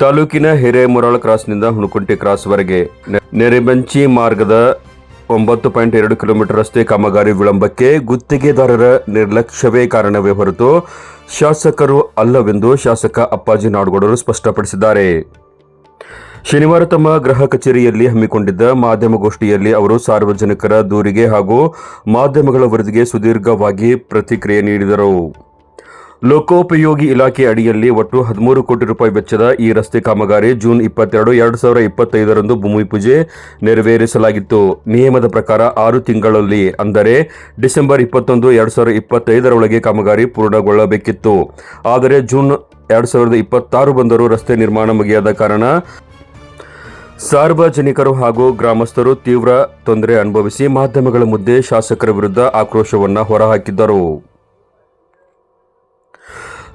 ತಾಲೂಕಿನ ಹಿರೇಮುರಾಳ ಕ್ರಾಸ್ನಿಂದ ಹುಣಕುಂಟಿ ಕ್ರಾಸ್ವರೆಗೆ ನೆರೆಬಂಚಿ ಮಾರ್ಗದ 9.2 ಕಿಲೋಮೀಟರ್ ರಸ್ತೆ ಕಾಮಗಾರಿ ವಿಳಂಬಕ್ಕೆ ಗುತ್ತಿಗೆದಾರರ ನಿರ್ಲಕ್ಷ್ಯವೇ ಕಾರಣವೇ ಹೊರತು ಶಾಸಕರು ಅಲ್ಲವೆಂದು ಶಾಸಕ ಅಪ್ಪಾಜಿ ನಾಡಗೌಡರು ಸ್ಪಷ್ಟಪಡಿಸಿದ್ದಾರೆ. ಶನಿವಾರ ತಮ್ಮ ಗೃಹ ಕಚೇರಿಯಲ್ಲಿ ಹಮ್ಮಿಕೊಂಡಿದ್ದ ಮಾಧ್ಯಮಗೋಷ್ಠಿಯಲ್ಲಿ ಅವರು ಸಾರ್ವಜನಿಕರ ದೂರಿಗೆ ಹಾಗೂ ಮಾಧ್ಯಮಗಳ ವರದಿಗೆ ಸುದೀರ್ಘವಾಗಿ ಪ್ರತಿಕ್ರಿಯೆ ನೀಡಿದರು. ಲೋಕೋಪಯೋಗಿ ಇಲಾಖೆ ಅಡಿಯಲ್ಲಿ ಒಟ್ಟು 13 ಕೋಟಿ ರೂಪಾಯಿ ವೆಚ್ಚದ ಈ ರಸ್ತೆ ಕಾಮಗಾರಿ ಜೂನ್ 22, 2025ರಂದು ಭೂಮಿ ಪೂಜೆ ನೆರವೇರಿಸಲಾಗಿತ್ತು. ನಿಯಮದ ಪ್ರಕಾರ 6 ತಿಂಗಳಲ್ಲಿ ಅಂದರೆ ಡಿಸೆಂಬರ್ 21, 2025ರೊಳಗೆ ಕಾಮಗಾರಿ ಪೂರ್ಣಗೊಳ್ಳಬೇಕಿತ್ತು. ಆದರೆ ಜೂನ್ 2026 ಬಂದರೂ ರಸ್ತೆ ನಿರ್ಮಾಣ ಮುಗಿಯದ ಕಾರಣ ಸಾರ್ವಜನಿಕರು ಹಾಗೂ ಗ್ರಾಮಸ್ಥರು ತೀವ್ರ ತೊಂದರೆ ಅನುಭವಿಸಿ ಮಾಧ್ಯಮಗಳ ಮುಂದೆ ಶಾಸಕರ ವಿರುದ್ಧ ಆಕ್ರೋಶವನ್ನು ಹೊರಹಾಕಿದ್ದರು.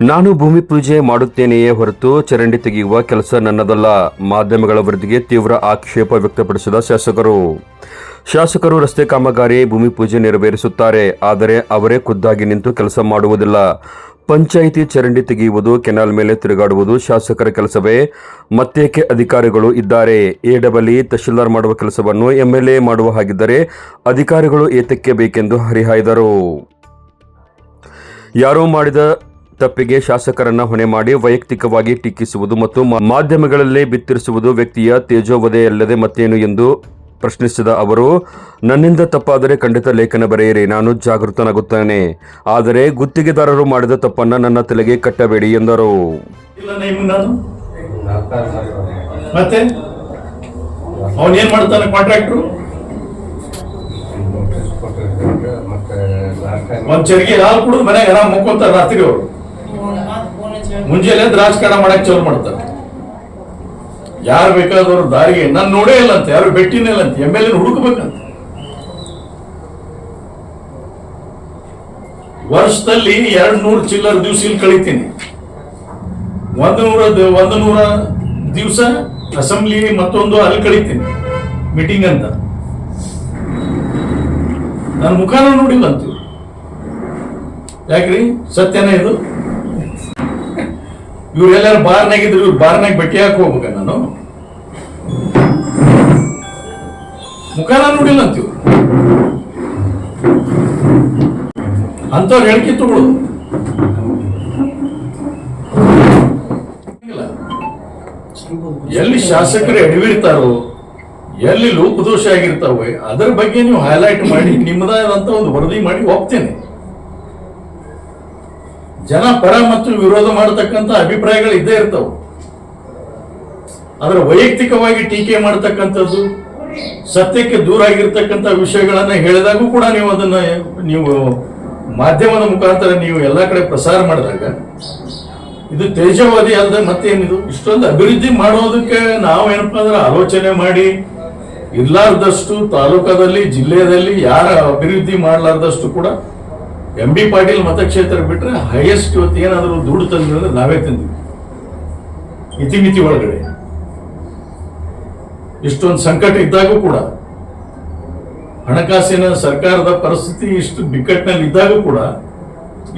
ನಾನು ಭೂಮಿ ಪೂಜೆ ಮಾಡುತ್ತೇನೆಯೇ ಹೊರತು ಚರಂಡಿ ತೆಗೆಯುವ ಕೆಲಸ ನನ್ನದಲ್ಲ. ಮಾಧ್ಯಮಗಳ ವರದಿಗೆ ತೀವ್ರ ಆಕ್ಷೇಪ ವ್ಯಕ್ತಪಡಿಸಿದ ಶಾಸಕರು ರಸ್ತೆ ಕಾಮಗಾರಿ ಭೂಮಿ ಪೂಜೆ ನೆರವೇರಿಸುತ್ತಾರೆ, ಆದರೆ ಅವರೇ ಖುದ್ದಾಗಿ ನಿಂತು ಕೆಲಸ ಮಾಡುವುದಿಲ್ಲ. ಪಂಚಾಯಿತಿ ಚರಂಡಿ ತೆಗೆಯುವುದು, ಕೆನಾಲ್ ಮೇಲೆ ತಿರುಗಾಡುವುದು ಶಾಸಕರ ಕೆಲಸವೇ? ಮತ್ತೇಕೆ ಅಧಿಕಾರಿಗಳು ಇದ್ದಾರೆ? ಎಡಬಲಿ ತಹಶೀಲ್ದಾರ್ ಮಾಡುವ ಕೆಲಸವನ್ನು MLA ಮಾಡುವ ಹಾಗಿದ್ದರೆ ಅಧಿಕಾರಿಗಳು ಏತಕ್ಕೆ ಬೇಕೆಂದು ಹರಿಹಾಯ್ದರು. ಯಾರೋ ಮಾಡಿದ ತಪ್ಪಿಗೆ ಶಾಸಕರನ್ನ ಹೊಣೆ ಮಾಡಿ ವೈಯಕ್ತಿಕವಾಗಿ ಟೀಕಿಸುವುದು ಮತ್ತು ಮಾಧ್ಯಮಗಳಲ್ಲೇ ಬಿತ್ತರಿಸುವುದು ವ್ಯಕ್ತಿಯ ತೇಜೋವಧೆಯಲ್ಲದೆ ಮತ್ತೇನು ಎಂದು ಪ್ರಶ್ನಿಸಿದ ಅವರು, ನನ್ನಿಂದ ತಪ್ಪಾದರೆ ಖಂಡಿತ ಲೇಖನ ಬರೆಯಿರಿ, ನಾನು ಜಾಗೃತನಾಗುತ್ತೇನೆ. ಆದರೆ ಗುತ್ತಿಗೆದಾರರು ಮಾಡಿದ ತಪ್ಪನ್ನು ನನ್ನ ತಲೆಗೆ ಕಟ್ಟಬೇಡಿ ಎಂದರು. ಮತ್ತೆ ಅವನೇನ್ ಮಾಡ್ತಾನೆ ಕಾಂಟ್ರಾಕ್ಟ್ರು? ಒಂದ್ ಚರಿಗೆ ಹಾಲು ಕುಡಿದು ಮನೆಗೆ ಆರಾಮ್ ಮುಕ್ಕೊಂತಾರ ರಾತ್ರಿ. ಅವರು ಮುಂಜಾನೆ ರಾಜಕಾರಣ ಮಾಡಕ್ ಚಾಲು ಮಾಡ್ತಾರೆ. ಯಾರು ಬೇಕಾದವರು ದಾರಿಗೆ ನಾನು ನೋಡೇ ಇಲ್ಲ ಅಂತ, ಯಾರು ಭೇಟಿನೇ ಇಲ್ಲ ಅಂತ, MLA ಹುಡುಕಬೇಕಂತ. ವರ್ಷದಲ್ಲಿ 200 ಚಿಲ್ಲರ್ ದಿವಸ ಇಲ್ಲಿ ಕಳಿತೀನಿ. 100 ದಿವಸ ಅಸೆಂಬ್ಲಿ ಮತ್ತೊಂದು ಅಲ್ಲಿ ಕಳಿತೀನಿ ಮೀಟಿಂಗ್ ಅಂತ. ನನ್ನ ಮುಖಾನ ನೋಡಿಲ್ಲ ಅಂತೀವಿ. ಯಾಕ್ರಿ? ಸತ್ಯನೇ ಇದು? ಇವ್ರೆಲ್ಲಾರು ಬಾರ್ನಾಗಿದ್ರು, ಇವ್ರು ಬಾರ್ನಾಗ ಭೇಟಿ ಹಾಕಿ ಹೋಗ್ಬೇಕ? ನಾನು ಮುಖಾನ ನೋಡಿಲ್ಲ ಅಂತೀವಿ. ಅಂತವ್ರು ಹೇಳಿಕೆ ತಗೊಳ್ಳೋದು. ಎಲ್ಲಿ ಶಾಸಕರು ಎಡವಿರ್ತಾರೋ, ಎಲ್ಲಿ ಲೋಪದೋಷ ಆಗಿರ್ತಾವೆ, ಅದರ ಬಗ್ಗೆ ನೀವು ಹೈಲೈಟ್ ಮಾಡಿ ನಿಮ್ಮದಾದಂತ ಒಂದು ವರದಿ ಮಾಡಿ ಹೋಗ್ತೇನೆ. ಜನ ಪರ ಮತ್ತು ವಿರೋಧ ಮಾಡತಕ್ಕಂತ ಅಭಿಪ್ರಾಯಗಳು ಇದ್ದೇ ಇರ್ತಾವ. ಅದರ ವೈಯಕ್ತಿಕವಾಗಿ ಟೀಕೆ ಮಾಡತಕ್ಕಂಥದ್ದು, ಸತ್ಯಕ್ಕೆ ದೂರ ಆಗಿರ್ತಕ್ಕಂಥ ವಿಷಯಗಳನ್ನ ಹೇಳಿದಾಗೂ ಕೂಡ ನೀವು ಅದನ್ನ ಮಾಧ್ಯಮದ ಮುಖಾಂತರ ನೀವು ಎಲ್ಲಾ ಕಡೆ ಪ್ರಸಾರ ಮಾಡಿದಾಗ ಇದು ತೇಜವಾದಿ ಅಲ್ಲದೆ ಮತ್ತೇನಿದು? ಇಷ್ಟೊಂದು ಅಭಿವೃದ್ಧಿ ಮಾಡೋದಕ್ಕೆ ನಾವೇನಪ್ಪ ಅಂದ್ರೆ ಆಲೋಚನೆ ಮಾಡಿ ಇರ್ಲಾರ್ದಷ್ಟು ತಾಲೂಕದಲ್ಲಿ, ಜಿಲ್ಲೆಯಲ್ಲಿ ಯಾರ ಅಭಿವೃದ್ಧಿ ಮಾಡಲಾರ್ದಷ್ಟು ಕೂಡ MB ಪಾಟೀಲ್ ಮತಕ್ಷೇತ್ರ ಬಿಟ್ರೆ ಹೈಯೆಸ್ಟ್ ಇವತ್ತು ಏನಾದರೂ ದುಡ್ಡು ತಂದ್ವಿ ಅಂದ್ರೆ ನಾವೇ ತಂದ್ವಿ. ಇತಿಮಿತಿ ಒಳಗಡೆ ಇಷ್ಟೊಂದು ಸಂಕಟ ಇದ್ದಾಗೂ ಕೂಡ, ಹಣಕಾಸಿನ ಸರ್ಕಾರದ ಪರಿಸ್ಥಿತಿ ಇಷ್ಟು ಬಿಕ್ಕಟ್ಟಿನಲ್ಲಿ ಇದ್ದಾಗೂ ಕೂಡ,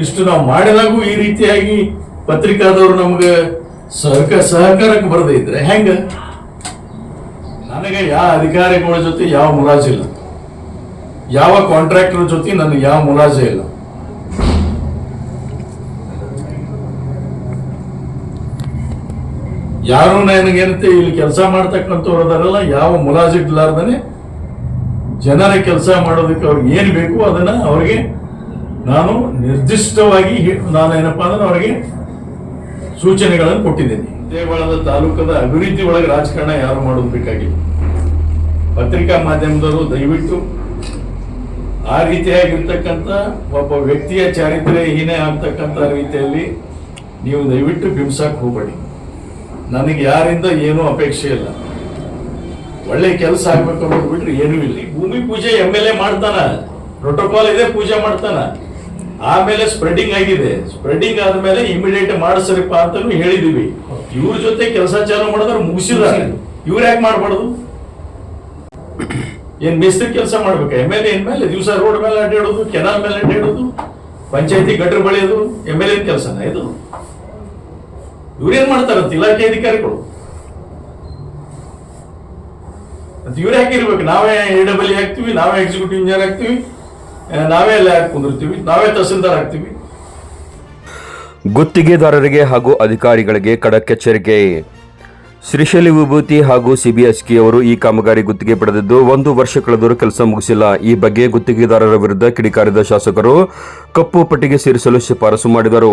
ಇಷ್ಟು ನಾವು ಮಾಡಿದಾಗೂ ಈ ರೀತಿಯಾಗಿ ಪತ್ರಿಕಾದವರು ನಮಗೆ ಸಹಕಾರಕ್ಕೆ ಬರದೇ ಇದ್ರೆ ಹೆಂಗ? ನನಗೆ ಯಾವ ಅಧಿಕಾರಿಗಳ ಜೊತೆ ಯಾವ ಮುಲಾಜಿಲ್ಲ, ಯಾವ ಕಾಂಟ್ರಾಕ್ಟರ್ ಜೊತೆ ನನಗೆ ಯಾವ ಮುಲಾಜೆ ಇಲ್ಲ. ಯಾರು ನನಗೇನಂತೆ ಇಲ್ಲಿ ಕೆಲಸ ಮಾಡ್ತಕ್ಕಂಥವ್ರದಾರಲ್ಲ, ಯಾವ ಮುಲಾಜಿಡ್ಲಾರ್ದನೆ ಜನರ ಕೆಲಸ ಮಾಡೋದಕ್ಕೆ ಅವ್ರಿಗೆ ಏನ್ ಬೇಕು ಅದನ್ನ ಅವ್ರಿಗೆ ನಾನು ನಿರ್ದಿಷ್ಟವಾಗಿ ಏನಪ್ಪಾ ಅಂದ್ರೆ ಅವ್ರಿಗೆ ಸೂಚನೆಗಳನ್ನು ಕೊಟ್ಟಿದ್ದೀನಿ. ದೇವಾಲಯದ ತಾಲೂಕದ ಅಭಿವೃದ್ಧಿ ಒಳಗೆ ರಾಜಕಾರಣ ಯಾರು ಮಾಡೋದು ಬೇಕಾಗಿಲ್ಲ. ಪತ್ರಿಕಾ ಮಾಧ್ಯಮದವರು ದಯವಿಟ್ಟು ಆ ರೀತಿಯಾಗಿರ್ತಕ್ಕಂಥ ಒಬ್ಬ ವ್ಯಕ್ತಿಯ ಚಾರಿತ್ರ್ಯ ಹೀನೆ ಆಗ್ತಕ್ಕಂಥ ರೀತಿಯಲ್ಲಿ ನೀವು ದಯವಿಟ್ಟು ಬಿಂಬಿಸಕ್ಕೆ ಹೋಗಬೇಡಿ. ನನಗೆ ಯಾರಿಂದ ಏನೂ ಅಪೇಕ್ಷೆ ಇಲ್ಲ. ಒಳ್ಳೆ ಕೆಲಸ ಆಗ್ಬೇಕು ಅನ್ನೋದು ಬಿಟ್ರೆ ಏನೂ ಇಲ್ಲ. ಭೂಮಿ ಪೂಜೆ MLA ಮಾಡ್ತಾನ, ಪ್ರೋಟೋಕಾಲ್ ಇದೆ, ಪೂಜೆ ಮಾಡ್ತಾನ. ಆಮೇಲೆ ಸ್ಪ್ರೆಡಿಂಗ್ ಆಗಿದೆ. ಸ್ಪ್ರೆಡಿಂಗ್ ಆದ್ಮೇಲೆ ಇಮಿಡಿಯೇಟ್ ಮಾಡಿಸ್ರಿಪ್ಪ ಅಂತ ಹೇಳಿದೀವಿ. ಇವ್ರ ಜೊತೆ ಕೆಲಸ ಚಾಲು ಮಾಡಿದ್ರೆ ಮುಗಿಸಿದಾರೆ. ಇವ್ರು ಯಾಕೆ ಮಾಡ್ಬಾರ್ದು? ಏನ್ ಮೇಸ್ತ್ರಿ ಕೆಲಸ ಮಾಡ್ಬೇಕು? MLA ಮೇಲೆ ದಿವಸ ರೋಡ್ ಮೇಲೆ ಅಡ್ಡಾಡೋದು, ಕೆನಾಲ್ ಮೇಲೆ ಅಡ್ಡಾಡೋದು, ಪಂಚಾಯತಿ ಗಟ್ರ ಬಳಿಯೋದು MLA ಕೆಲಸನ ಇದು? ಇವ್ರೇನ್ ಮಾಡ್ತಾರಂತ ಇಲಾಖೆ ಅಧಿಕಾರಿಗಳು? ಮತ್ತೆ ಇವ್ರು ಹಾಕಿರ್ಬೇಕು. ನಾವೇ AEE ಹಾಕ್ತಿವಿ, ನಾವೇ ಎಕ್ಸಿಕ್ಯೂಟಿವ್ ಇಂಜಿನಿಯರ್ ಹಾಕ್ತಿವಿ, ನಾವೇ ಎಲ್ಲ ಹಾಕಿ ಕುಂದಿರ್ತೀವಿ, ನಾವೇ ತಹಸೀಲ್ದಾರ್ ಹಾಕ್ತಿವಿ. ಗುತ್ತಿಗೆದಾರರಿಗೆ ಹಾಗೂ ಅಧಿಕಾರಿಗಳಿಗೆ ಖಡಕ್ ಎಚ್ಚರಿಕೆ. ಶ್ರೀಶೈಲಿ ವಿಭೂತಿ ಹಾಗೂ CBSK ಅವರು ಈ ಕಾಮಗಾರಿ ಗುತ್ತಿಗೆ ಪಡೆದಿದ್ದು 1 ವರ್ಷ ಕಳೆದರೂ ಕೆಲಸ ಮುಗಿಸಿಲ್ಲ. ಈ ಬಗ್ಗೆ ಗುತ್ತಿಗೆದಾರರ ವಿರುದ್ಧ ಕಿಡಿಕಾರಿದ ಶಾಸಕರು ಕಪ್ಪು ಪಟ್ಟಿಗೆ ಸೇರಿಸಲು ಶಿಫಾರಸು ಮಾಡಿದರು.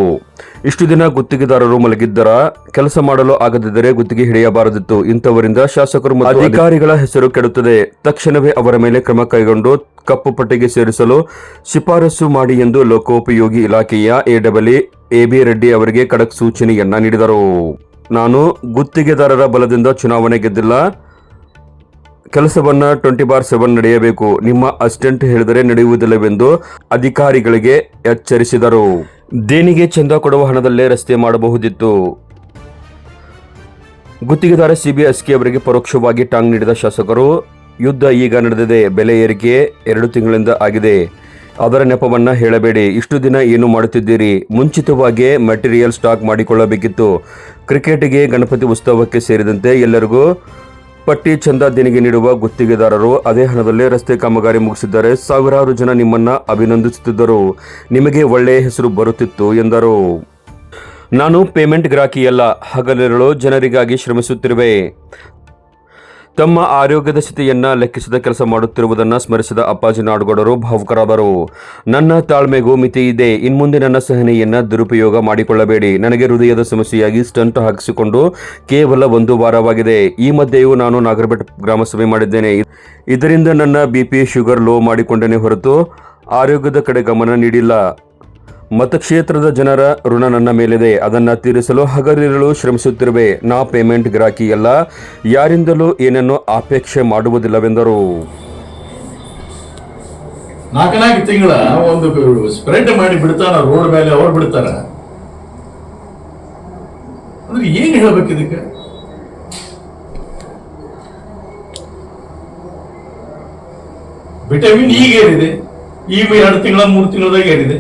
ಇಷ್ಟು ದಿನ ಗುತ್ತಿಗೆದಾರರು ಮಲಗಿದ್ದರ ಕೆಲಸ ಮಾಡಲು ಆಗದಿದ್ದರೆ ಗುತ್ತಿಗೆ ಹಿಡಿಯಬಾರದಿತ್ತು. ಇಂಥವರಿಂದ ಶಾಸಕರು ಮತ್ತು ಅಧಿಕಾರಿಗಳ ಹೆಸರು ಕೆಡುತ್ತದೆ. ತಕ್ಷಣವೇ ಅವರ ಮೇಲೆ ಕ್ರಮ ಕೈಗೊಂಡು ಕಪ್ಪು ಪಟ್ಟಿಗೆ ಸೇರಿಸಲು ಶಿಫಾರಸು ಮಾಡಿ ಎಂದು ಲೋಕೋಪಯೋಗಿ ಇಲಾಖೆಯ AEE AB ರೆಡ್ಡಿ ಅವರಿಗೆ ಖಡಕ್ ಸೂಚನೆಯನ್ನ ನೀಡಿದರು. ನಾನು ಗುತ್ತಿಗೆದಾರರ ಬಲದಿಂದ ಚುನಾವಣೆ ಗೆದ್ದಿಲ್ಲ. ಕೆಲಸವನ್ನ 24/7 ನಡೆಯಬೇಕು. ನಿಮ್ಮ ಅಸಿಸ್ಟೆಂಟ್ ಹೇಳಿದರೆ ನಡೆಯುವುದಿಲ್ಲವೆಂದು ಅಧಿಕಾರಿಗಳಿಗೆ ಎಚ್ಚರಿಸಿದರು. ದೇಣಿಗೆ ಚಂದ ಕೊಡುವ ಹಣದಲ್ಲೇ ರಸ್ತೆ ಮಾಡಬಹುದಿತ್ತು. ಗುತ್ತಿಗೆದಾರ CBSK ಅವರಿಗೆ ಪರೋಕ್ಷವಾಗಿ ಟಾಂಗ್ ನೀಡಿದ ಶಾಸಕರು, ಯುದ್ಧ ಈಗ ನಡೆದಿದೆ. ಬೆಲೆ ಏರಿಕೆ 2 ತಿಂಗಳಿಂದ ಆಗಿದೆ. ಅದರ ನೆಪವನ್ನ ಹೇಳಬೇಡಿ. ಇಷ್ಟು ದಿನ ಏನು ಮಾಡುತ್ತಿದ್ದೀರಿ? ಮುಂಚಿತವಾಗಿ ಮೆಟೀರಿಯಲ್ ಸ್ಟಾಕ್ ಮಾಡಿಕೊಳ್ಳಬೇಕಿತ್ತು. ಕ್ರಿಕೆಟ್ಗೆ, ಗಣಪತಿ ಉತ್ಸವಕ್ಕೆ ಸೇರಿದಂತೆ ಎಲ್ಲರಿಗೂ ಪಟ್ಟಿ ಚಂದ ದೇಣಿಗೆ ನೀಡುವ ಗುತ್ತಿಗೆದಾರರು ಅದೇ ಹಣದಲ್ಲೇ ರಸ್ತೆ ಕಾಮಗಾರಿ ಮುಗಿಸಿದ್ದಾರೆ. ಸಾವಿರಾರು ಜನ ನಿಮ್ಮನ್ನ ಅಭಿನಂದಿಸುತ್ತಿದ್ದರು. ನಿಮಗೆ ಒಳ್ಳೆಯ ಹೆಸರು ಬರುತ್ತಿತ್ತು ಎಂದರು. ನಾನು ಪೇಮೆಂಟ್ ಗ್ರಾಹಕಿಯಲ್ಲ, ಹಗಲಿರುಳು ಜನರಿಗಾಗಿ ಶ್ರಮಿಸುತ್ತಿರುವೆ. ತಮ್ಮ ಆರೋಗ್ಯದ ಸ್ಥಿತಿಯನ್ನ ಲೆಕ್ಕಿಸದ ಕೆಲಸ ಮಾಡುತ್ತಿರುವುದನ್ನು ಸ್ಮರಿಸಿದ ಅಪ್ಪಾಜಿ ನಾಡಗೌಡರು ಭಾವುಕರಾದರು. ನನ್ನ ತಾಳ್ಮೆಗೂ ಮಿತಿ ಇದೆ. ಇನ್ಮುಂದೆ ನನ್ನ ಸಹನೆಯನ್ನ ದುರುಪಯೋಗ ಮಾಡಿಕೊಳ್ಳಬೇಡಿ. ನನಗೆ ಹೃದಯದ ಸಮಸ್ಯೆಯಾಗಿ ಸ್ಟಂಟ್ ಹಾಕಿಸಿಕೊಂಡು ಕೇವಲ 1 ವಾರವಾಗಿದೆ. ಈ ಮಧ್ಯೆಯೂ ನಾನು ನಾಗರಬೆಟ್ ಗ್ರಾಮಸಭೆ ಮಾಡಿದ್ದೇನೆ. ಇದರಿಂದ ನನ್ನ BP ಶುಗರ್ ಲೋ ಮಾಡಿಕೊಂಡೇನೆ ಹೊರತು ಆರೋಗ್ಯದ ಕಡೆ ಗಮನ ನೀಡಿಲ್ಲ. ಮತಕ್ಷೇತ್ರದ ಜನರ ಋಣ ನನ್ನ ಮೇಲಿದೆ. ಅದನ್ನು ತೀರಿಸಲು ಹಗಲಿರುಳು ಶ್ರಮಿಸುತ್ತಿರುವೆ. ನಾ ಪೇಮೆಂಟ್ ಗ್ರಾಹಕಿ ಅಲ್ಲ. ಯಾರಿಂದಲೂ ಏನನ್ನು ಅಪೇಕ್ಷೆ ಮಾಡುವುದಿಲ್ಲವೆಂದರು. 4 ತಿಂಗಳ ಒಂದು ಸ್ಪ್ರೆಡ್ ಮಾಡಿ ಬಿಡ್ತಾರ ರೋಡ್ ಮೇಲೆ, ಅವ್ರು ಬಿಡ್ತಾರ ಅಂದ್ರೆ ಏನ್ ಹೇಳ್ಬೇಕು ಇದಕ್ಕೆ? ವಿಟಮಿನ್ ಈಗ ಏರಿದೆ, ಈಗ 2 ತಿಂಗಳ 3 ತಿಂಗಳದಾಗ ಏರಿದೆ.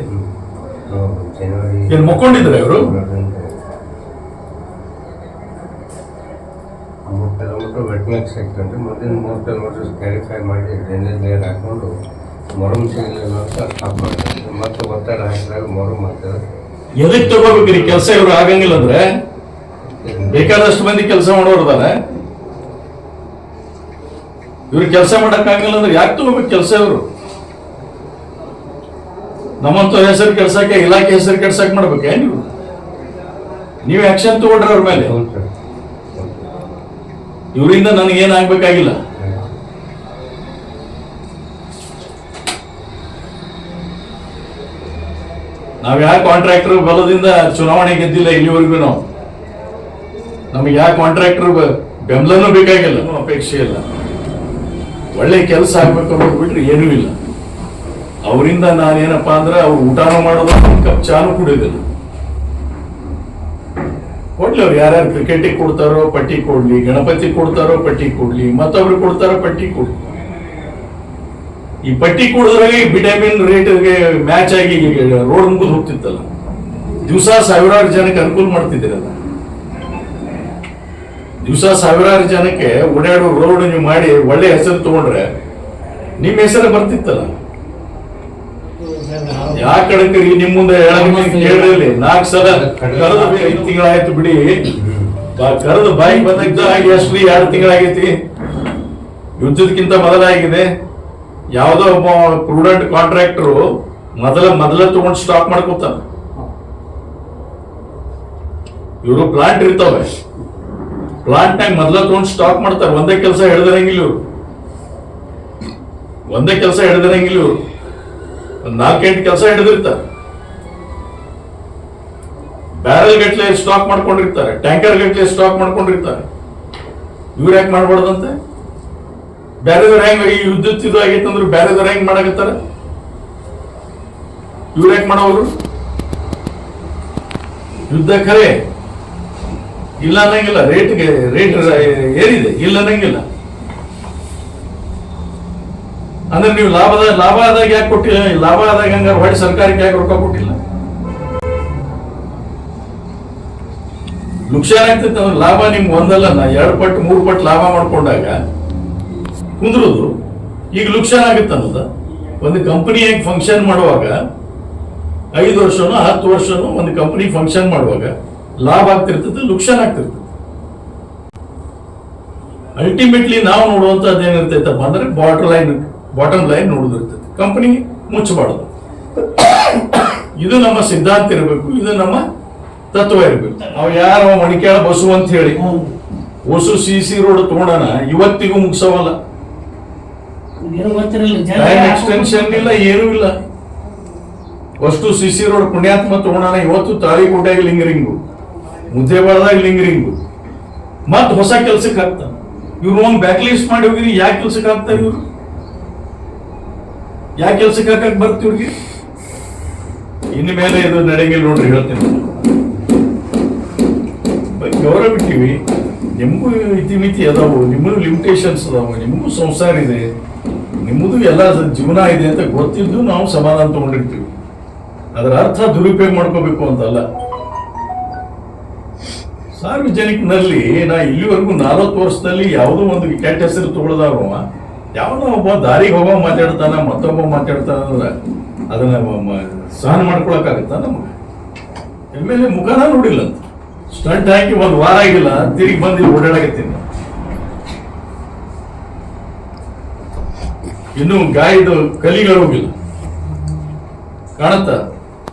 ಏನ್ ಮುಕ್ಕೊಂಡಿದ್ರೆ ಅವರು? 3 ಕಿಲೋಮೀಟರ್ ವೆಟ್ಮ್ಯಾಕ್ಸ್ ಹಾಕೊಂಡು ಮುಂದಿನ 3 ಕಿಲೋಮೀಟರ್ ಕ್ಯಾರಿಫೈ ಮಾಡಿ ಡ್ರೈನೇಜ್ ಲೇಯರ್ ಹಾಕೊಂಡು ಮೊರಮ್ ಸಿಗಲಿಲ್ಲ ಅಂತ ಸ್ಟಾಪ್ ಮಾಡ್ತಾರೆ. ಮತ್ತೆ ಒತ್ತಡ ಹಾಕಿದಾಗ ಮೊರಮ್ ಮಾಡ್ತಾರೆ. ಎದಕ್ಕೆ ತಗೋಬೇಕ್ರಿ ಕೆಲಸ? ಇವ್ರು ಆಗಂಗಿಲ್ಲ ಅಂದ್ರೆ ಬೇಕಾದಷ್ಟು ಮಂದಿ ಕೆಲಸ ಮಾಡೋರ್ದಾರೆ. ಇವ್ರು ಕೆಲಸ ಮಾಡಕ್ ಆಗಿಲ್ಲ ಅಂದ್ರೆ ಯಾಕೆ ತಗೋಬೇಕು ಕೆಲಸ? ಇವರು ನಮ್ಮಂತ ಹೆಸರು ಕೆಡ್ಸಕ್ಕೆ, ಇಲಾಖೆ ಹೆಸರು ಕೆಡ್ಸಕ್ ಮಾಡ್ಬೇಕೆ? ನೀವು ಆಕ್ಷನ್ ತಗೊಂಡ್ರೆ ಅವ್ರ ಮೇಲೆ. ಇವರಿಂದ ನನಗೇನ್ ಆಗ್ಬೇಕಾಗಿಲ್ಲ. ನಾವ್ ಯಾವ ಕಾಂಟ್ರಾಕ್ಟರ್ ಬಲದಿಂದ ಚುನಾವಣೆ ಗೆದ್ದಿಲ್ಲ ಇಲ್ಲಿವರೆಗೂ. ನಮಗೆ ಯಾವ ಕಾಂಟ್ರಾಕ್ಟರ್ ಬೆಂಬಲನೂ ಬೇಕಾಗಿಲ್ಲ, ಅಪೇಕ್ಷೆ ಇಲ್ಲ. ಒಳ್ಳೆ ಕೆಲಸ ಆಗ್ಬೇಕು ಅನ್ನೋದು ಬಿಟ್ರೆ ಏನೂ ಇಲ್ಲ. ಅವರಿಂದ ನಾನೇನಪ್ಪಾ ಅಂದ್ರೆ ಅವ್ರು ಊಟನೂ ಮಾಡೋದು, ಕಪ್ ಚಾನು ಕುಡಿಯೋದಿಲ್ಲ. ಕೊಡ್ಲಿ, ಅವ್ರು ಯಾರ್ಯಾರು ಕ್ರಿಕೆಟಿಗೆ ಕೊಡ್ತಾರೋ ಪಟ್ಟಿ ಕೊಡ್ಲಿ, ಗಣಪತಿ ಕೊಡ್ತಾರೋ ಪಟ್ಟಿ ಕೊಡ್ಲಿ, ಮತ್ತೊಬ್ರು ಕೊಡ್ತಾರೋ ಪಟ್ಟಿ ಕೊಡ್ಲಿ. ಈ ಪಟ್ಟಿ ಕೊಡಿದ್ರಾಗ ವಿಟಮಿನ್ ರೇಟ್ಗೆ ಮ್ಯಾಚ್ ಆಗಿ ರೋಡ್ ಮುಗಿದು ಹೋಗ್ತಿತ್ತಲ್ಲ. ದಿವಸ ಸಾವಿರಾರು ಜನಕ್ಕೆ ಅನುಕೂಲ ಮಾಡ್ತಿದ್ದೀರಲ್ಲ. ದಿವಸ ಸಾವಿರಾರು ಜನಕ್ಕೆ ಓಡಾಡೋ ರೋಡ್ ನೀವು ಮಾಡಿ ಒಳ್ಳೆ ಹೆಸರು ತಗೊಂಡ್ರೆ ನಿಮ್ಮ ಹೆಸರು ಬರ್ತಿತ್ತಲ್ಲ. ಯಾಕಡಕ್ರಿ ನಿಮ್ ಮುಂದೆ ಕೇಳಿರಲಿ 4 ಸಲ ಕರೆದು 5 ತಿಂಗಳಾಯ್ತು ಬಿಡಿ. ಕರೆದು ಬಾಯಿ ಬಂದಾಗ ಎಷ್ಟು 2 ತಿಂಗಳಾಗೈತಿ. ಯುದ್ಧದಕ್ಕಿಂತ ಮೊದಲಾಗಿದೆ. ಯಾವುದೋ ಒಬ್ಬ ಪ್ರೂಡೆಂಟ್ ಕಾಂಟ್ರಾಕ್ಟರು ಮೊದಲ ತಗೊಂಡು ಸ್ಟಾಕ್ ಮಾಡ್ಕೋತಾರ. ಇವರು ಪ್ಲಾಂಟ್ ಇರ್ತಾವೆ, ಪ್ಲಾಂಟ್ ನಾಗ ಮೊದಲ ತಗೊಂಡು ಸ್ಟಾಕ್ ಮಾಡ್ತಾರೆ. ಒಂದೇ ಕೆಲಸ ಹಿಡ್ದಿರಂಗಿಲ್ಲ ಇವ್ರು. ಒಂದು 4-8 ಕೆಲಸ ಹಿಡಿದಿರ್ತಾರೆ. ಬ್ಯಾರಲ್ ಗಟ್ಲೆ ಸ್ಟಾಕ್ ಮಾಡ್ಕೊಂಡಿರ್ತಾರೆ, ಟ್ಯಾಂಕರ್ ಗಟ್ಲೆ ಸ್ಟಾಕ್ ಮಾಡ್ಕೊಂಡಿರ್ತಾರೆ. ಇವ್ರು ಯಾಕೆ ಮಾಡ್ಬಾರ್ದಂತೆ? ಬ್ಯಾರೆದವ್ರು ಹೆಂಗ್ ಈ ವಿದ್ಯುತ್ ಇದು ಆಗೈತಂದ್ರೆ ಬ್ಯಾರೆದವ್ರು ಹೆಂಗ್ ಮಾಡಕತ್ತಾರ? ಇವ್ರು ಯಾಕೆ ಮಾಡೋರು? ಯುದ್ಧ ಖರೆ ಇಲ್ಲ ಅನ್ನಂಗಿಲ್ಲ. ರೇಟ್ ಏರಿದೆ ಇಲ್ಲ ಅನ್ನಂಗಿಲ್ಲ. ಅಂದ್ರೆ ನೀವು ಲಾಭ ಆದಾಗ ಯಾಕೆ ಕೊಟ್ಟಿಲ್ಲ? ಲಾಭ ಆದಾಗ ಹಂಗಾರೆ ಹೊಡೆ ಸರ್ಕಾರಕ್ಕೆ ಯಾಕೆ ರೊಕ್ಕ ಕೊಟ್ಟಿಲ್ಲ? ನುಕ್ಸಾನ್ ಆಗ್ತೈತೆ ಅಂದ್ರೆ ಲಾಭ ನಿಮ್ಗೆ 1 ಅಲ್ಲ 2 ಪಟ್ಟು 3 ಪಟ್ಟು ಲಾಭ ಮಾಡ್ಕೊಂಡಾಗ ಕುಂದ್ರೋದು ಈಗ ಲುಕ್ಷಾನ್ ಆಗುತ್ತೆ ಅನ್ನೋದ. ಒಂದು ಕಂಪನಿಯಾಗಿ ಫಂಕ್ಷನ್ ಮಾಡುವಾಗ 5 ವರ್ಷನೋ 10 ವರ್ಷನೋ ಒಂದು ಕಂಪನಿ ಫಂಕ್ಷನ್ ಮಾಡುವಾಗ ಲಾಭ ಆಗ್ತಿರ್ತದೆ, ಲುಕ್ಷಾನ್ ಆಗ್ತಿರ್ತದೆ. ಅಲ್ಟಿಮೇಟ್ಲಿ ನಾವು ನೋಡುವಂತದ್ದು ಏನಿರ್ತೈತಪ್ಪ ಅಂದ್ರೆ ಬಾಟಮ್ ಲೈನ್ ನೋಡುದಿರ್ತೈತೆ. ಕಂಪನಿ ಮುಚ್ಚಬಾರ್ದು. ಇದು ನಮ್ಮ ಸಿದ್ಧಾಂತ ಇರಬೇಕು, ಇದು ನಮ್ಮ ತತ್ವ ಇರಬೇಕು. ಅವ್ ಯಾರ ಮಣಿಕ್ಯಾಳ ಬಸು ಅಂತ ಹೇಳಿ ಹೊಸು CC ರೋಡ್ ತಗೊಂಡಾನ, ಇವತ್ತಿಗೂ ಮುಗಿಸವಲ್ಲ. ಟೈಮ್ ಎಕ್ಸ್ಟೆನ್ಷನ್ ಇಲ್ಲ, ಏನೂ ಇಲ್ಲ. ಅಷ್ಟು CC ರೋಡ್ ಪುಣ್ಯಾತ್ಮ ತಗೊಂಡಾನ, ಇವತ್ತು ತಾಳಿಕೋಟೆಗೆ ಲಿಂಗರಿಂಗು, ಮುದ್ದೇಬಾಳದಾಗ ಲಿಂಗರಿಂಗು, ಮತ್ ಹೊಸ ಕೆಲ್ಸಕ್ಕೆ ಹಾಕ್ತಾನ. ಇವ್ರು ಒಂದು ಬ್ಯಾಕ್ ಲಿಸ್ಟ್ ಮಾಡಿ ಹೋಗಿರಿ, ಯಾಕೆ ಕೆಲ್ಸಕ್ಕೆ ಹಾಕ್ತಾರೆ ಇವ್ರು? ಯಾಕೆ ಕೆಲ್ಸಕ್ಕೆ ಹಾಕಕ್ ಬರ್ತಿ ಇವ್ರಿಗೆ? ಇನ್ನು ಮೇಲೆ ಇದು ನಡೆಯಂಗಿಲ್ಲ ನೋಡ್ರಿ, ಹೇಳ್ತೀನಿ. ಗೌರವ ಬಿಟ್ಟಿವಿ, ನಿಮಗೂ ಇತಿಮಿತಿ ಅದಾವು, ನಿಮಗೂ ಲಿಮಿಟೇಷನ್ಸ್ ಅದಾವು, ನಿಮಗೂ ಸಂಸಾರ ಇದೆ, ನಿಮ್ಮದು ಎಲ್ಲ ಜೀವನ ಇದೆ ಅಂತ ಗೊತ್ತಿದ್ದು ನಾವು ಸಮಾಧಾನ ತಗೊಂಡಿರ್ತೀವಿ. ಅದರ ಅರ್ಥ ದುರುಪಯೋಗ ಮಾಡ್ಕೋಬೇಕು ಅಂತಲ್ಲ. ಸಾರ್ವಜನಿಕನಲ್ಲಿ ನಾ ಇಲ್ಲಿವರೆಗೂ 40 ವರ್ಷದಲ್ಲಿ ಯಾವುದೋ ಒಂದು ಕೆಟ್ಟ ಹೆಸರು ತಗೊಳ್ದವ, ಯಾವನೋ ಒಬ್ಬ ದಾರಿಗೆ ಹೋಗೋ ಮಾತಾಡ್ತಾನ, ಮತ್ತೊಬ್ಬ ಮಾತಾಡ್ತಾನ ಅಂದ್ರೆ ಅದನ್ನ ಸಹನ ಮಾಡ್ಕೊಳಕ್ಕಾಗತ್ತ ನಮಗೆ? ಎಮ್ಮೆಲೆ ಮುಖನ ನೋಡಿಲ್ಲ ಅಂತ ಸ್ಟಂಟ್ ಹಾಕಿ 1 ವಾರ ಆಗಿಲ್ಲ, ತಿರುಗಿ ಬಂದು ಓಡಾಡಕತ್ತೀನಿ. ಇನ್ನು ಗಾಯದ ಕಲಿಗಳು ಹೋಗಿಲ್ಲ, ಕಾಣತ್ತ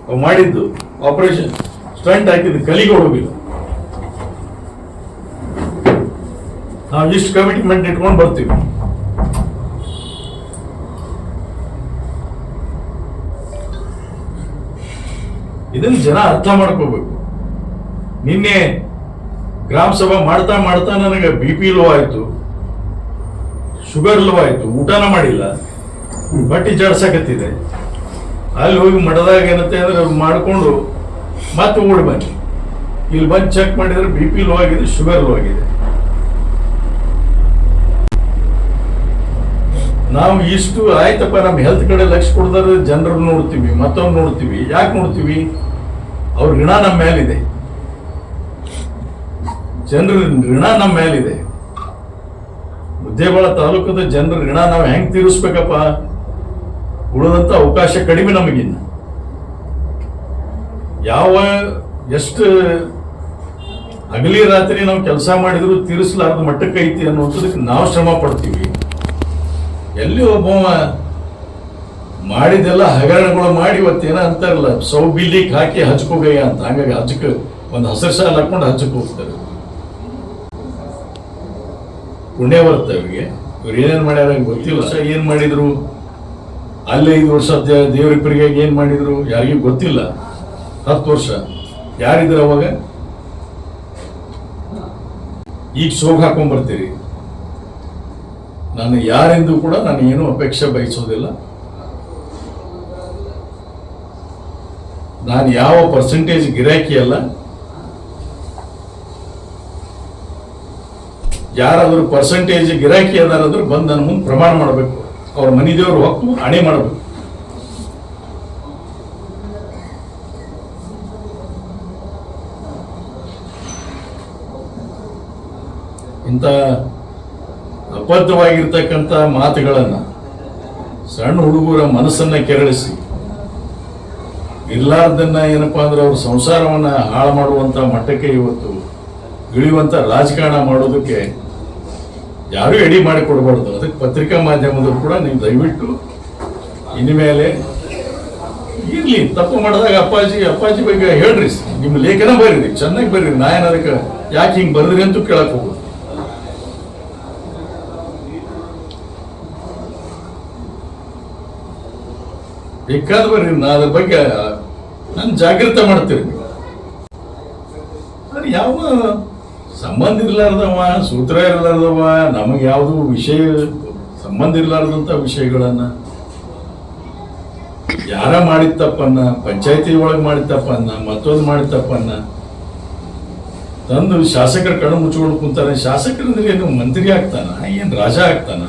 ಅವ್ ಮಾಡಿದ್ದು ಆಪರೇಷನ್ ಸ್ಟಂಟ್ ಹಾಕಿದ್ದು ಕಲಿಗಳು ಹೋಗಿಲ್ಲ. ನಾವು ಇಷ್ಟು ಕಮಿಟ್ಮೆಂಟ್ ಇಟ್ಕೊಂಡು ಬರ್ತೀವಿ. ಇದನ್ನು ಜನ ಅರ್ಥ ಮಾಡ್ಕೋಬೇಕು. ನಿನ್ನೆ ಗ್ರಾಮ ಸಭಾ ಮಾಡ್ತಾ ಮಾಡ್ತಾ ನನಗೆ BP ಲೋ ಆಯ್ತು, ಶುಗರ್ ಲೋ ಆಯ್ತು, ಊಟನ ಮಾಡಿಲ್ಲ, ಬಟ್ಟಿ ಜಾಡ್ಸಕತ್ತಿದೆ. ಅಲ್ಲಿ ಹೋಗಿ ಮಠದಾಗ ಏನತ್ತೆ ಅಂದ್ರೆ ಮಾಡಿಕೊಂಡು ಮತ್ತೆ ಓಡಿ ಬನ್ನಿ. ಇಲ್ಲಿ ಬಂದು ಚೆಕ್ ಮಾಡಿದ್ರೆ BP ಲೋ ಆಗಿದೆ, ಶುಗರ್ ಲೋ ಆಗಿದೆ. ನಾವು ಇಷ್ಟು ಆಯ್ತಪ್ಪ, ನಮ್ಮ ಹೆಲ್ತ್ ಕಡೆ ಲಕ್ಷ್ಯ ಕೊಡದಾರೆ ಜನರು ನೋಡ್ತೀವಿ, ಮತ್ತೊಂದು ನೋಡ್ತೀವಿ. ಯಾಕೆ ನೋಡ್ತೀವಿ? ಅವ್ರ ಋಣ ನಮ್ಮ ಮೇಲಿದೆ, ಜನರ ಋಣ ನಮ್ಮ ಮೇಲಿದೆ. ಮುದ್ದೇಬಾಳ ತಾಲೂಕದ ಜನರ ಋಣ ನಾವು ಹೆಂಗ್ ತೀರಿಸ್ಬೇಕಪ್ಪ? ಉಳಿದಂತ ಅವಕಾಶ ಕಡಿಮೆ ನಮಗಿನ್ನ. ಎಷ್ಟು ಹಗಲಿ ರಾತ್ರಿ ನಾವು ಕೆಲಸ ಮಾಡಿದ್ರು ತೀರಿಸಲಾರದ ಮಟ್ಟಕ್ಕೆ ಐತಿ ಅನ್ನುವಂಥದಕ್ಕೆ ನಾವು ಶ್ರಮ ಪಡ್ತೀವಿ. ಎಲ್ಲಿ ಒಬ್ಬ ಮಾಡಿದೆಲ್ಲ ಹಗರಣಗಳು ಮಾಡಿ ಇವತ್ತೇನ ಅಂತಾರಲ್ಲ, ಸೌಬಿಲಿಕ್ ಹಾಕಿ ಹಚ್ಕೋಗಯ್ಯ ಅಂತ, ಹಂಗಾಗಿ ಹಚ್ಚಕ್ಕೆ ಒಂದು ಹಸಿರು ಶಾಲೆ ಹಾಕೊಂಡು ಹಚ್ಚಕ್ಕೆ ಹೋಗ್ತಾರೆ. ಪುಣ್ಯ ಬರುತ್ತೆ ಅವ್ರಿಗೆ. ಇವ್ರು ಏನೇನು ಮಾಡ್ಯಾರ ಗೊತ್ತಿಲ್ಲ. ಏನ್ ಮಾಡಿದ್ರು ಅಲ್ಲಿ 5 ವರ್ಷ ದೇವರಿಬ್ಬರಿಗೆ ಏನ್ ಮಾಡಿದ್ರು ಯಾರಿಗೂ ಗೊತ್ತಿಲ್ಲ. 10 ವರ್ಷ ಯಾರಿದ್ರು ಅವಾಗ? ಈಗ ಸೋಗ್ ಹಾಕೊಂಡ್ ಬರ್ತೀರಿ. ನಾನು ಯಾರೆಂದು ಕೂಡ ನಾನು ಏನು ಅಪೇಕ್ಷೆ ಬಯಸೋದಿಲ್ಲ. ನಾನು ಯಾವ ಪರ್ಸೆಂಟೇಜ್ ಗಿರಾಕಿ ಅಲ್ಲ. ಯಾರಾದ್ರೂ ಪರ್ಸೆಂಟೇಜ್ ಗಿರಾಕಿ ಅದಾರಾದ್ರೂ ಬಂದು ನನ್ನ ಮುಂದೆ ಪ್ರಮಾಣ ಮಾಡಬೇಕು, ಅವ್ರ ಮನಿ ದೇವ್ರ ಹೊಕ್ಕು ಹಣೆ ಮಾಡಬೇಕು. ಇಂಥ ಅಬದ್ಧವಾಗಿರ್ತಕ್ಕಂಥ ಮಾತುಗಳನ್ನ ಸಣ್ಣ ಹುಡುಗರ ಮನಸ್ಸನ್ನ ಕೆರಳಿಸಿ ಇರ್ಲಾರ್ದನ್ನ ಏನಪ್ಪಾ ಅಂದ್ರೆ ಅವ್ರ ಸಂಸಾರವನ್ನ ಹಾಳು ಮಾಡುವಂತ ಮಟ್ಟಕ್ಕೆ ಇವತ್ತು ಇಳಿಯುವಂತ ರಾಜಕಾರಣ ಮಾಡೋದಕ್ಕೆ ಯಾರೂ ಎಡಿ ಮಾಡಿ ಕೊಡಬಾರ್ದು. ಅದಕ್ಕೆ ಪತ್ರಿಕಾ ಮಾಧ್ಯಮದವರು ಕೂಡ ನೀವು ದಯವಿಟ್ಟು ಇನ್ಮೇಲೆ ಇರ್ಲಿ, ತಪ್ಪು ಮಾಡಿದಾಗ ಅಪ್ಪಾಜಿ ಬಗ್ಗೆ ಹೇಳ್ರಿ, ನಿಮ್ಮ ಲೇಖನ ಬರೀರಿ, ಚೆನ್ನಾಗಿ ಬರೀರಿ. ನಾ ಏನ್ ಅದಕ್ಕೆ ಯಾಕೆ ಹಿಂಗೆ ಬರೆದ್ರಿ ಅಂತೂ ಕೇಳಕ್ ಹೋಗೋದು. ಬೇಕಾದ ಬರ್ರಿ, ನಾ ಅದ್ರ ಬಗ್ಗೆ ನಾನು ಜಾಗೃತ ಮಾಡ್ತೀರಿ. ಯಾವ ಸಂಬಂಧ ಇರ್ಲಾರ್ದವ, ಸೂತ್ರ ಇರ್ಲಾರ್ದವ, ನಮಗೆ ಯಾವುದು ವಿಷಯ ಸಂಬಂಧ ಇರ್ಲಾರ್ದಂತ ವಿಷಯಗಳನ್ನ ಯಾರ ಮಾಡಿದ ತಪ್ಪನ್ನ, ಪಂಚಾಯತಿ ಒಳಗೆ ಮಾಡಿದ ತಪ್ಪನ್ನ, ಮತ್ತೊಂದು ಮಾಡಿದ ತಪ್ಪನ್ನ ತಂದು ಶಾಸಕರ ಕಣ್ಣು ಮುಚ್ಕೊಂಡು ಕುಂತಾನೆ. ಶಾಸಕರಂದ್ರೆ ಏನು ಮಂತ್ರಿ ಆಗ್ತಾನ, ಏನ್ ರಾಜ ಆಗ್ತಾನ?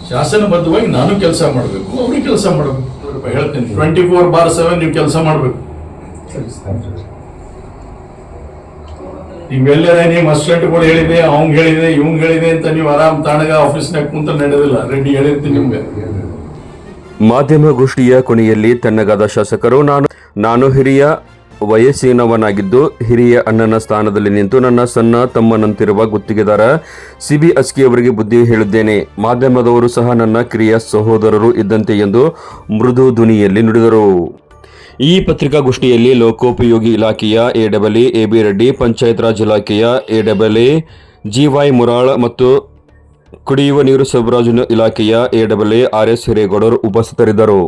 ಶಾಸನಬದ್ಧವಾಗಿ ನಾನು ಕೆಲಸ ಮಾಡಬೇಕು, ಅವ್ರಿಗೆ ಕೆಲಸ ಮಾಡಬೇಕು. ಹೇಳ್ತೀನಿ, 24/7 ನೀವು ಕೆಲಸ ಮಾಡಬೇಕು. ನೀವೆಲ್ಲರ ನಿಮ್ಮ ಅಸಿಸ್ಟೆಂಟ್ಗಳು ಹೇಳಿದೆ, ಅವಂಗ್ ಹೇಳಿದೆ, ಇವಂಗ್ ಹೇಳಿದೆ ಅಂತ ನೀವು ಆರಾಮ್ ತಾಣಗ ಆಫೀಸ್ನಾಗ ಕುಂತ ನಡೆಯೋದಿಲ್ಲ. ರೆಡ್ಡಿ ಹೇಳಿರ್ತೀನಿ ನಿಮ್ಗೆ. ಮಾಧ್ಯಮಗೋಷ್ಠಿಯ ಕೊನೆಯಲ್ಲಿ ತಣ್ಣಗಾದ ಶಾಸಕರು, ನಾನು ಹಿರಿಯ ವಯಸ್ಸಿನವನಾಗಿದ್ದು ಹಿರಿಯ ಅಣ್ಣನ ಸ್ಥಾನದಲ್ಲಿ ನಿಂತು ನನ್ನ ಸಣ್ಣ ತಮ್ಮನಂತಿರುವ ಗುತ್ತಿಗೆದಾರ ಸಿಬಿ ಅಸ್ಕಿ ಅವರಿಗೆ ಬುದ್ಧಿ ಹೇಳಿದ್ದೇನೆ. ಮಾಧ್ಯಮದವರು ಸಹ ನನ್ನ ಕಿರಿಯ ಸಹೋದರರು ಇದ್ದಂತೆ ಎಂದು ಮೃದು ಧ್ವನಿಯಲ್ಲಿ ನುಡಿದರು. ಈ ಪತ್ರಿಕಾಗೋಷ್ಠಿಯಲ್ಲಿ ಲೋಕೋಪಯೋಗಿ ಇಲಾಖೆಯ ಎಡಬಲಿ ಎಬಿ ರೆಡ್ಡಿ, ಪಂಚಾಯತ್ ರಾಜ್ ಇಲಾಖೆಯ ಎಡಬಲಿ ಜಿವೈ ಮುರಾಳ್ ಮತ್ತು ಕುಡಿಯುವ ನೀರು ಸರಬರಾಜು ಇಲಾಖೆಯ ಎಡಬಲಿ ಆರ್ಎಸ್ ಹಿರೇಗೌಡರು ಉಪಸ್ಥಿತರಿದ್ದರು.